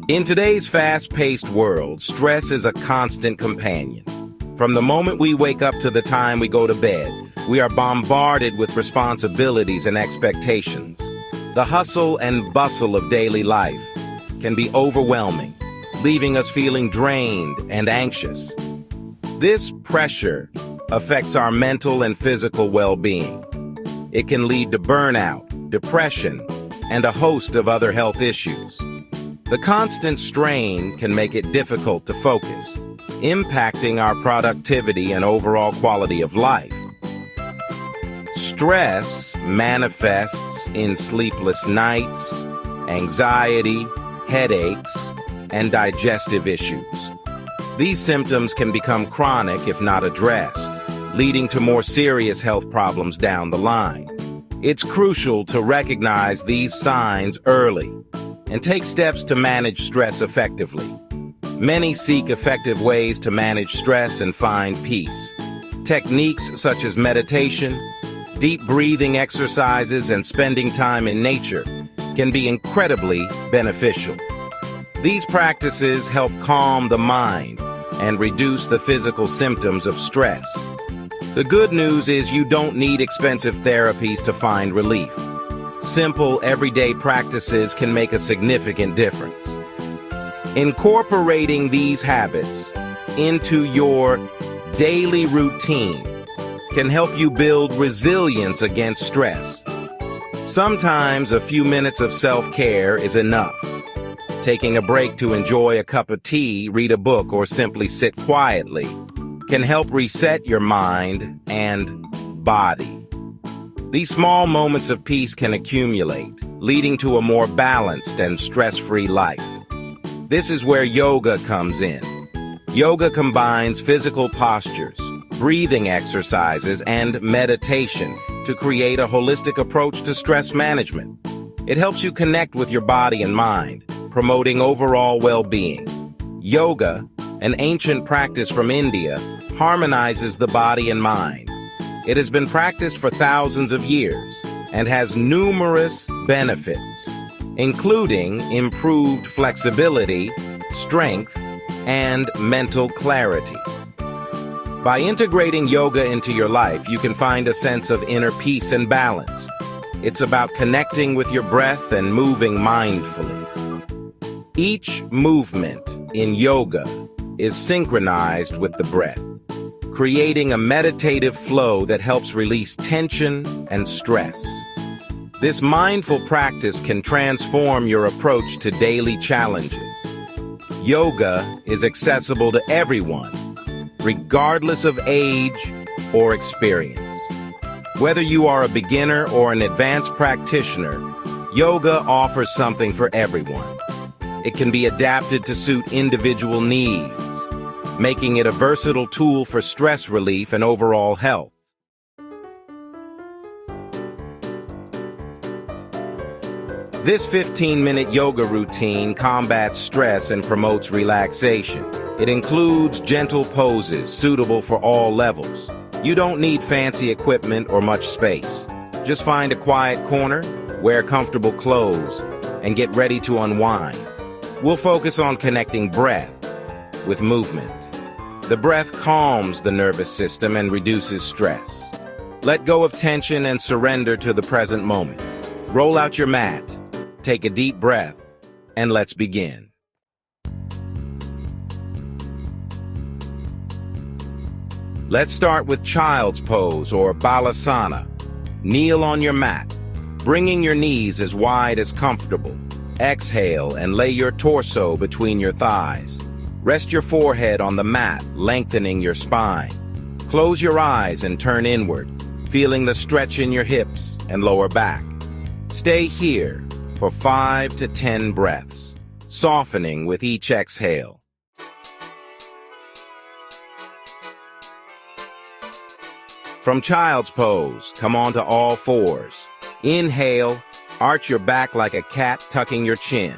In today's fast-paced world, stress is a constant companion. From the moment we wake up to the time we go to bed, we are bombarded with responsibilities and expectations. The hustle and bustle of daily life can be overwhelming, leaving us feeling drained and anxious. This pressure affects our mental and physical well-being. It can lead to burnout, depression, and a host of other health issues. The constant strain can make it difficult to focus, impacting our productivity and overall quality of life. Stress manifests in sleepless nights, anxiety, headaches, and digestive issues. These symptoms can become chronic if not addressed, leading to more serious health problems down the line. It's crucial to recognize these signs early and take steps to manage stress effectively. Many seek effective ways to manage stress and find peace. Techniques such as meditation, deep breathing exercises, and spending time in nature can be incredibly beneficial. These practices help calm the mind and reduce the physical symptoms of stress. The good news is you don't need expensive therapies to find relief. Simple, everyday practices can make a significant difference. Incorporating these habits into your daily routine can help you build resilience against stress. Sometimes a few minutes of self-care is enough. Taking a break to enjoy a cup of tea, read a book, or simply sit quietly can help reset your mind and body. These small moments of peace can accumulate, leading to a more balanced and stress-free life. This is where yoga comes in. Yoga combines physical postures, breathing exercises, and meditation to create a holistic approach to stress management. It helps you connect with your body and mind, promoting overall well-being. Yoga, an ancient practice from India, harmonizes the body and mind. It has been practiced for thousands of years and has numerous benefits, including improved flexibility, strength, and mental clarity. By integrating yoga into your life, you can find a sense of inner peace and balance. It's about connecting with your breath and moving mindfully. Each movement in yoga is synchronized with the breath, creating a meditative flow that helps release tension and stress. This mindful practice can transform your approach to daily challenges. Yoga is accessible to everyone, regardless of age or experience. Whether you are a beginner or an advanced practitioner, yoga offers something for everyone. It can be adapted to suit individual needs, making it a versatile tool for stress relief and overall health. This 15-minute yoga routine combats stress and promotes relaxation. It includes gentle poses suitable for all levels. You don't need fancy equipment or much space. Just find a quiet corner, wear comfortable clothes, and get ready to unwind. We'll focus on connecting breath with movement. The breath calms the nervous system and reduces stress. Let go of tension and surrender to the present moment. Roll out your mat, take a deep breath, and let's begin. Let's start with child's pose or balasana. Kneel on your mat, bringing your knees as wide as comfortable. Exhale and lay your torso between your thighs. Rest your forehead on the mat, lengthening your spine. Close your eyes and turn inward, feeling the stretch in your hips and lower back. Stay here for 5 to 10 breaths, softening with each exhale. From child's pose, come onto all fours. Inhale, arch your back like a cat, tucking your chin.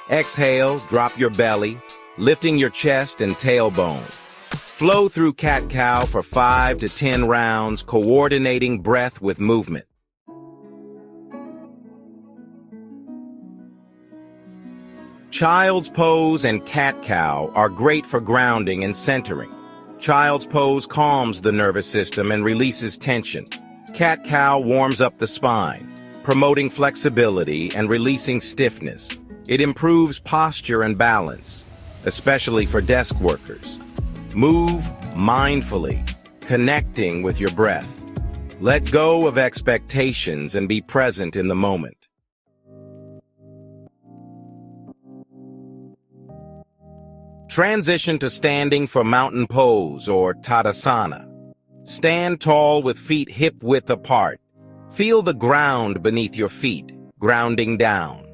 Exhale, drop your belly, lifting your chest and tailbone. Flow through cat-cow for 5 to 10 rounds, coordinating breath with movement. Child's pose and cat-cow are great for grounding and centering. Child's pose calms the nervous system and releases tension. Cat-cow warms up the spine, promoting flexibility and releasing stiffness. It improves posture and balance, especially for desk workers. Move mindfully, connecting with your breath. Let go of expectations and be present in the moment. Transition to standing for mountain pose or Tadasana. Stand tall with feet hip-width apart. Feel the ground beneath your feet, grounding down.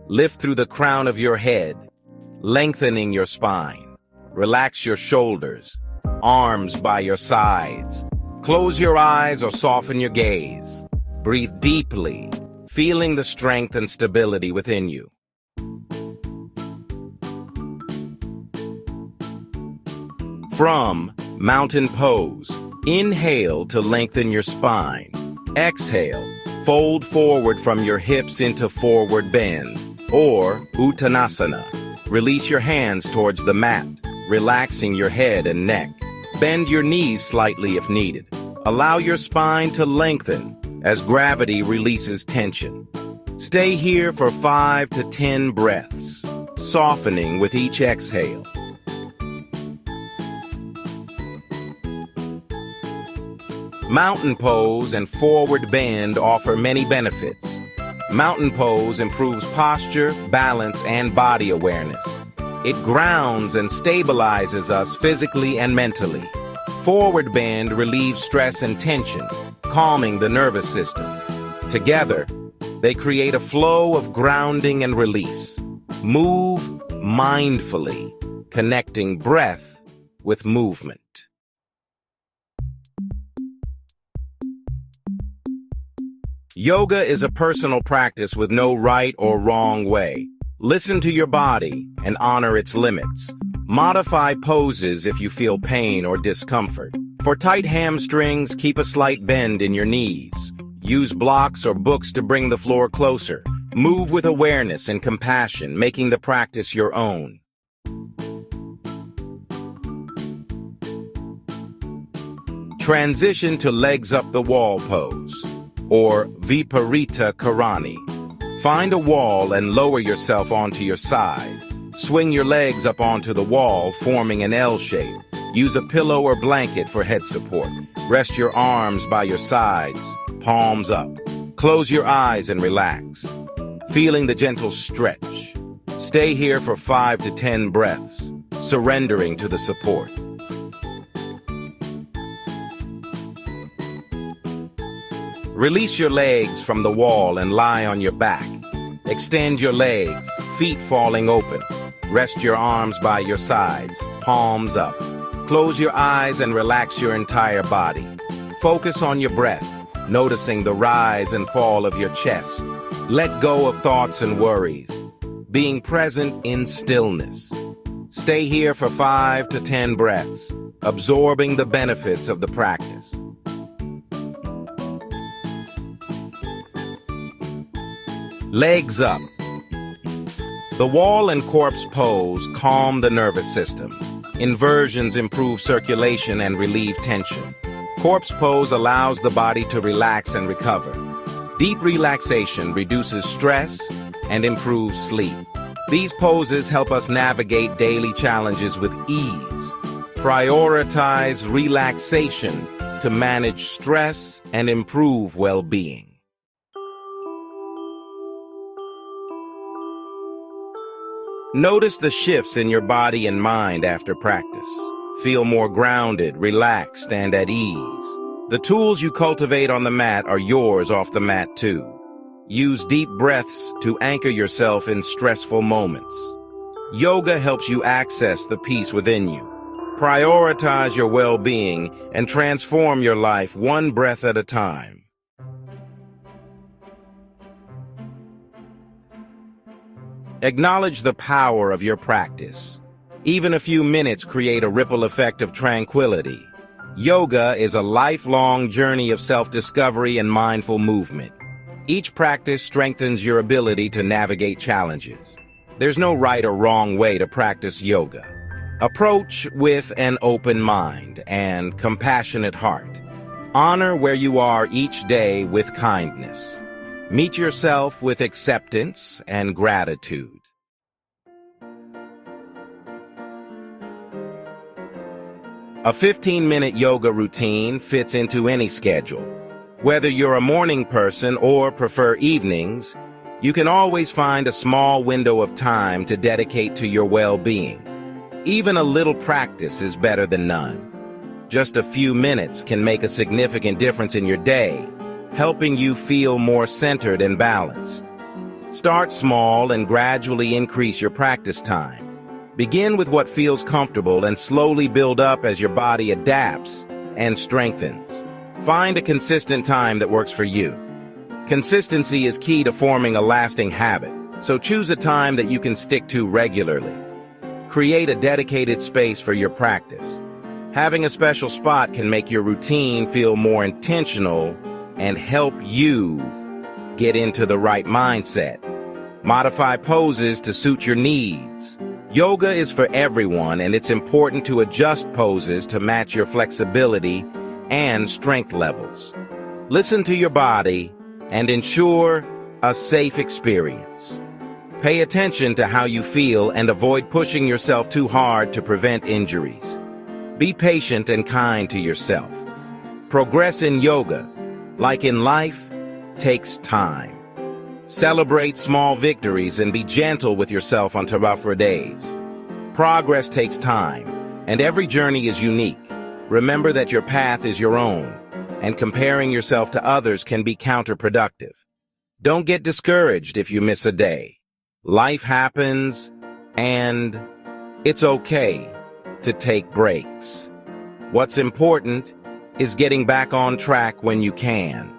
Lift through the crown of your head, lengthening your spine. Relax your shoulders, arms by your sides. Close your eyes or soften your gaze. Breathe deeply, feeling the strength and stability within you. From mountain pose, inhale to lengthen your spine. Exhale, fold forward from your hips into forward bend, or Uttanasana. Release your hands towards the mat, relaxing your head and neck. Bend your knees slightly if needed. Allow your spine to lengthen as gravity releases tension. Stay here for 5 to 10 breaths, softening with each exhale. Mountain pose and forward bend offer many benefits. Mountain pose improves posture, balance, and body awareness. It grounds and stabilizes us physically and mentally. Forward bend relieves stress and tension, calming the nervous system. Together, they create a flow of grounding and release. Move mindfully, connecting breath with movement. Yoga is a personal practice with no right or wrong way. Listen to your body and honor its limits. Modify poses if you feel pain or discomfort. For tight hamstrings, keep a slight bend in your knees. Use blocks or books to bring the floor closer. Move with awareness and compassion, making the practice your own. Transition to legs up the wall pose, or Viparita Karani. Find a wall and lower yourself onto your side. Swing your legs up onto the wall, forming an L shape. Use a pillow or blanket for head support. Rest your arms by your sides, palms up. Close your eyes and relax, feeling the gentle stretch. Stay here for 5 to 10 breaths, surrendering to the support. Release your legs from the wall and lie on your back. Extend your legs, feet falling open. Rest your arms by your sides, palms up. Close your eyes and relax your entire body. Focus on your breath, noticing the rise and fall of your chest. Let go of thoughts and worries, being present in stillness. Stay here for 5 to 10 breaths, absorbing the benefits of the practice. Legs up. The wall and corpse pose calm the nervous system. Inversions improve circulation and relieve tension. Corpse pose allows the body to relax and recover. Deep relaxation reduces stress and improves sleep. These poses help us navigate daily challenges with ease. Prioritize relaxation to manage stress and improve well-being. Notice the shifts in your body and mind after practice. Feel more grounded, relaxed, and at ease. The tools you cultivate on the mat are yours off the mat too. Use deep breaths to anchor yourself in stressful moments. Yoga helps you access the peace within you. Prioritize your well-being and transform your life one breath at a time. Acknowledge the power of your practice. Even a few minutes create a ripple effect of tranquility. Yoga is a lifelong journey of self-discovery and mindful movement. Each practice strengthens your ability to navigate challenges. There's no right or wrong way to practice yoga. Approach with an open mind and compassionate heart. Honor where you are each day with kindness. Meet yourself with acceptance and gratitude. A 15-minute yoga routine fits into any schedule. Whether you're a morning person or prefer evenings, you can always find a small window of time to dedicate to your well-being. Even a little practice is better than none. Just a few minutes can make a significant difference in your day, helping you feel more centered and balanced. Start small and gradually increase your practice time. Begin with what feels comfortable and slowly build up as your body adapts and strengthens. Find a consistent time that works for you. Consistency is key to forming a lasting habit, so choose a time that you can stick to regularly. Create a dedicated space for your practice. Having a special spot can make your routine feel more intentional and help you get into the right mindset. Modify poses to suit your needs. Yoga is for everyone, and it's important to adjust poses to match your flexibility and strength levels. Listen to your body and ensure a safe experience. Pay attention to how you feel and avoid pushing yourself too hard to prevent injuries. Be patient and kind to yourself. Progress in yoga, like in life, takes time. Celebrate small victories and be gentle with yourself on rougher days. Progress takes time, and every journey is unique. Remember that your path is your own, and comparing yourself to others can be counterproductive. Don't get discouraged if you miss a day. Life happens, and it's okay to take breaks. What's important is getting back on track when you can.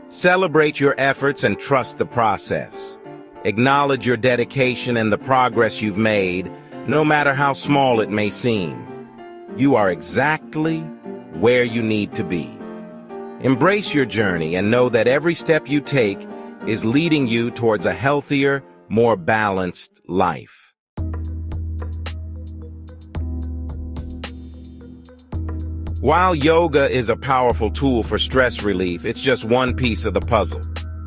Celebrate your efforts and trust the process. Acknowledge your dedication and the progress you've made, no matter how small it may seem. You are exactly where you need to be. Embrace your journey and know that every step you take is leading you towards a healthier, more balanced life. While yoga is a powerful tool for stress relief, it's just one piece of the puzzle.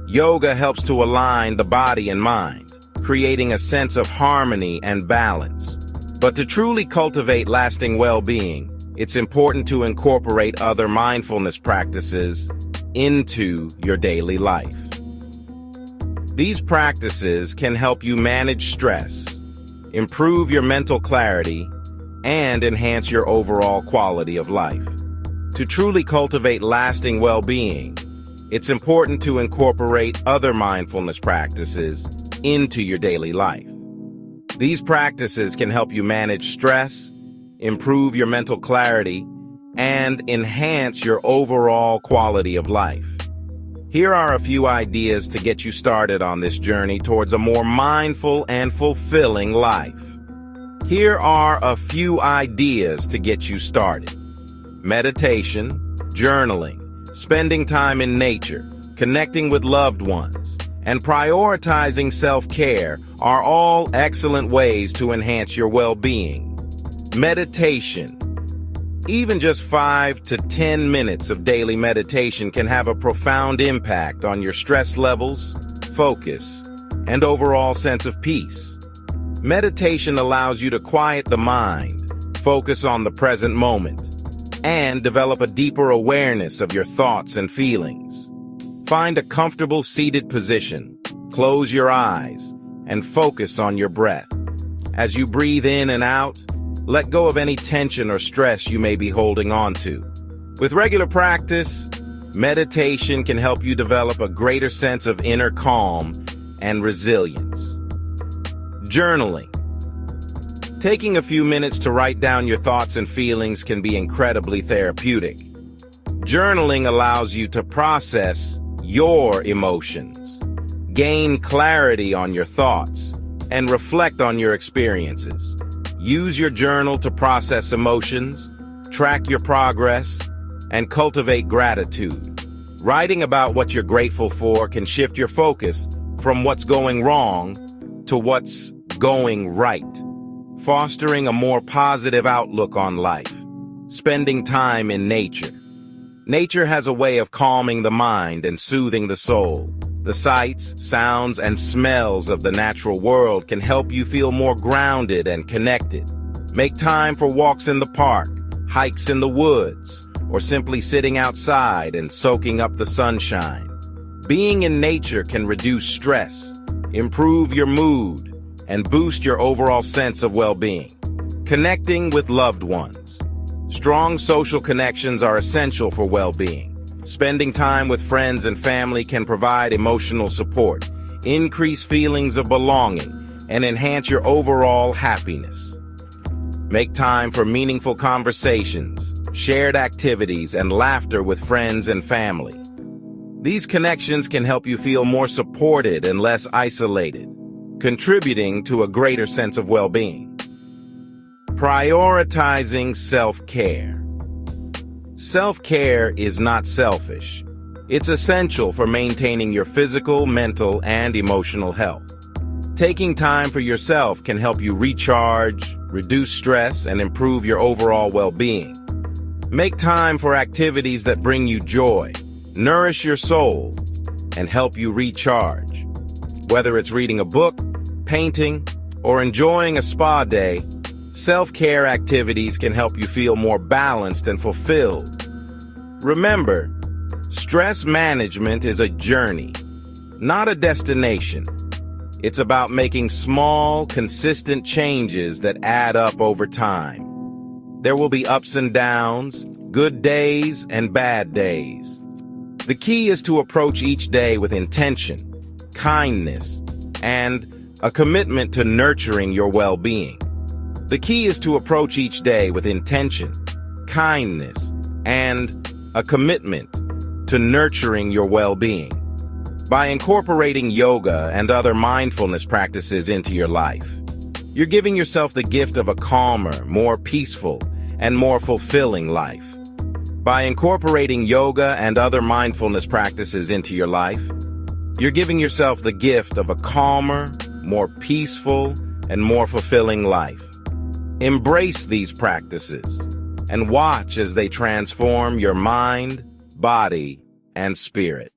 Yoga helps to align the body and mind, creating a sense of harmony and balance. But to truly cultivate lasting well-being, it's important to incorporate other mindfulness practices into your daily life. These practices can help you manage stress, improve your mental clarity, and enhance your overall quality of life. To truly cultivate lasting well-being, it's important to incorporate other mindfulness practices into your daily life. These practices can help you manage stress, improve your mental clarity, and enhance your overall quality of life. Here are a few ideas to get you started on this journey towards a more mindful and fulfilling life. Here are a few ideas to get you started. Meditation, journaling, spending time in nature, connecting with loved ones, and prioritizing self-care are all excellent ways to enhance your well-being. Meditation. Even just 5 to 10 minutes of daily meditation can have a profound impact on your stress levels, focus, and overall sense of peace. Meditation allows you to quiet the mind, focus on the present moment, and develop a deeper awareness of your thoughts and feelings. Find a comfortable seated position, close your eyes, and focus on your breath. As you breathe in and out, let go of any tension or stress you may be holding on to. With regular practice, meditation can help you develop a greater sense of inner calm and resilience. Journaling. Taking a few minutes to write down your thoughts and feelings can be incredibly therapeutic. Journaling allows you to process your emotions, gain clarity on your thoughts, and reflect on your experiences. Use your journal to process emotions, track your progress, and cultivate gratitude. Writing about what you're grateful for can shift your focus from what's going wrong to what's going right, fostering a more positive outlook on life, spending time in nature. Nature has a way of calming the mind and soothing the soul. The sights, sounds, and smells of the natural world can help you feel more grounded and connected. Make time for walks in the park, hikes in the woods, or simply sitting outside and soaking up the sunshine. Being in nature can reduce stress, improve your mood, and boost your overall sense of well-being. Connecting with loved ones. Strong social connections are essential for well-being. Spending time with friends and family can provide emotional support, increase feelings of belonging, and enhance your overall happiness. Make time for meaningful conversations, shared activities, and laughter with friends and family. These connections can help you feel more supported and less isolated, contributing to a greater sense of well-being. Prioritizing self-care. Self-care is not selfish. It's essential for maintaining your physical, mental, and emotional health. Taking time for yourself can help you recharge, reduce stress, and improve your overall well-being. Make time for activities that bring you joy, nourish your soul, and help you recharge. Whether it's reading a book, painting, or enjoying a spa day, self-care activities can help you feel more balanced and fulfilled. Remember, stress management is a journey, not a destination. It's about making small, consistent changes that add up over time. There will be ups and downs, good days and bad days. The key is to approach each day with intention, kindness, and a commitment to nurturing your well-being. The key is to approach each day with intention, kindness, and a commitment to nurturing your well-being. By incorporating yoga and other mindfulness practices into your life, you're giving yourself the gift of a calmer, more peaceful, and more fulfilling life. By incorporating yoga and other mindfulness practices into your life, you're giving yourself the gift of a calmer, more peaceful, and more fulfilling life. Embrace these practices and watch as they transform your mind, body, and spirit.